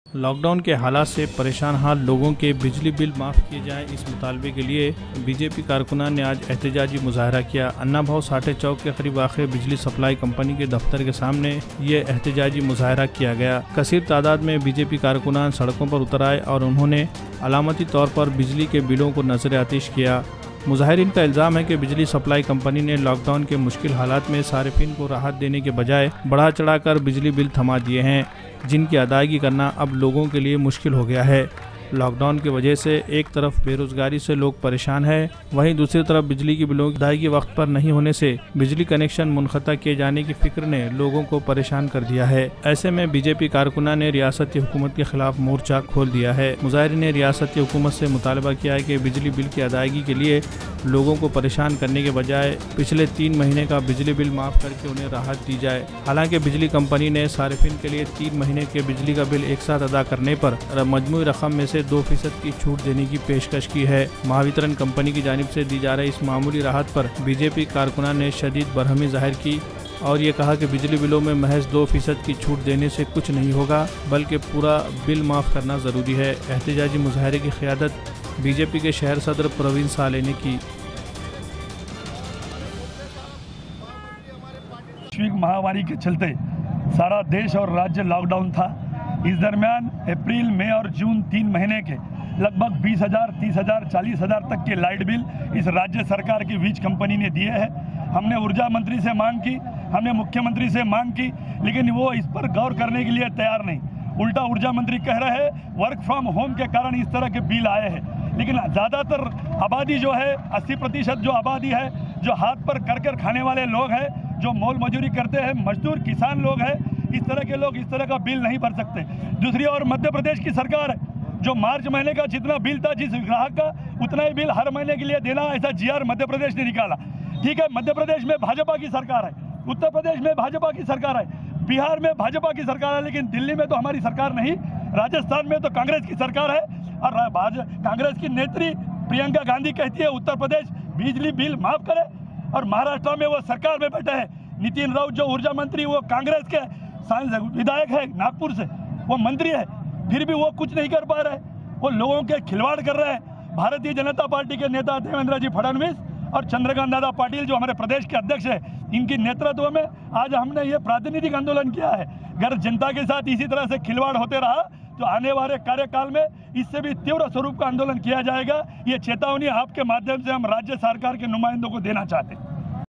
Lockdown के हालात से परेशान हाल लोगों के बिजली बिल माफ़ किए जाएं, इस मुतालबे के लिए बीजेपी कारकुनान ने आज एहतजाजी मुजाहरा किया। अन्ना भाव साठे चौक के करीब वाक़ बिजली सप्लाई कंपनी के दफ्तर के सामने ये एहतजाजी मुजाहरा किया गया। कसीर तादाद में बीजेपी कारकुनान सड़कों पर उतर आए और उन्होंने अलामती तौर पर बिजली के बिलों को नजर आतिश किया। मुजाहिरीन का इल्ज़ाम है कि बिजली सप्लाई कंपनी ने लॉकडाउन के मुश्किल हालात में सारिफिन को राहत देने के बजाय बढ़ा चढ़ाकर बिजली बिल थमा दिए हैं, जिनकी अदायगी करना अब लोगों के लिए मुश्किल हो गया है। लॉकडाउन की वजह से एक तरफ बेरोजगारी से लोग परेशान हैं, वहीं दूसरी तरफ बिजली की बिलों की अदायगी वक्त पर नहीं होने से बिजली कनेक्शन मुनक़ता किए जाने की फिक्र ने लोगों को परेशान कर दिया है। ऐसे में बीजेपी कारकुनान ने रियासती हुकूमत के खिलाफ मोर्चा खोल दिया है। मुजाहिरीन ने रियासती हुकूमत से मुतालबा किया है कि बिजली बिल की अदायगी के लिए लोगों को परेशान करने के बजाय पिछले 3 महीने का बिजली बिल माफ़ करके उन्हें राहत दी जाए। हालांकि बिजली कंपनी ने सारिफिन के लिए 3 महीने के बिजली का बिल एक साथ अदा करने पर मजमूई रकम में से 2% की छूट देने की पेशकश की है। महावितरण कंपनी की जानिब से दी जा रही इस मामूली राहत पर बीजेपी कारकुनान ने शदीद बरहमी जाहिर की और ये कहा कि बिजली बिलों में महज 2% की छूट देने से कुछ नहीं होगा, बल्कि पूरा बिल माफ़ करना ज़रूरी है। एहतजाजी मुजाहरे की क़यादत बीजेपी के शहर सदर प्रवीण साले ने की। वैश्विक महामारी के चलते सारा देश और राज्य लॉकडाउन था। इस दरमियान अप्रैल, मई और जून 3 महीने के लगभग 20,000, 30,000, 40,000 तक के लाइट बिल इस राज्य सरकार की वीज कंपनी ने दिए हैं। हमने ऊर्जा मंत्री से मांग की, हमने मुख्यमंत्री से मांग की, लेकिन वो इस पर गौर करने के लिए तैयार नहीं। उल्टा ऊर्जा मंत्री कह रहे हैं वर्क फ्रॉम होम के कारण इस तरह के बिल आए हैं, लेकिन ज़्यादातर आबादी जो है 80% जो आबादी है, जो हाथ पर कर खाने वाले लोग हैं, जो मोल मजूरी करते हैं, मजदूर किसान लोग हैं, इस तरह के लोग इस तरह का बिल नहीं भर सकते। दूसरी ओर मध्य प्रदेश की सरकार है, जो मार्च महीने का जितना बिल था जिस ग्राहक का, उतना ही बिल हर महीने के लिए देना, ऐसा जीआर मध्य प्रदेश ने निकाला। ठीक है, मध्य प्रदेश में भाजपा की सरकार है, उत्तर प्रदेश में भाजपा की सरकार है, बिहार में भाजपा की सरकार है, लेकिन दिल्ली में तो हमारी सरकार नहीं, राजस्थान में तो कांग्रेस की सरकार है। और कांग्रेस की नेत्री प्रियंका गांधी कहती है उत्तर प्रदेश बिजली बिल माफ करे, और महाराष्ट्र में वो सरकार में बैठे हैं। नितिन राउत जो ऊर्जा मंत्री, वो कांग्रेस के विधायक है, नागपुर से वो मंत्री है, फिर भी वो कुछ नहीं कर पा रहे। वो लोगों के खिलवाड़ कर रहे हैं। भारतीय जनता पार्टी के नेता देवेंद्र जी फडणवीस और चंद्रकांत दादा पाटिल जो हमारे प्रदेश के अध्यक्ष है, इनकी नेतृत्व में आज हमने ये प्रातिनिधिक आंदोलन किया है। अगर जनता के साथ इसी तरह से खिलवाड़ होते रहा तो आने वाले कार्यकाल में इससे भी तीव्र स्वरूप का आंदोलन किया जाएगा। ये चेतावनी आपके माध्यम से हम राज्य सरकार के नुमाइंदों को देना चाहते हैं।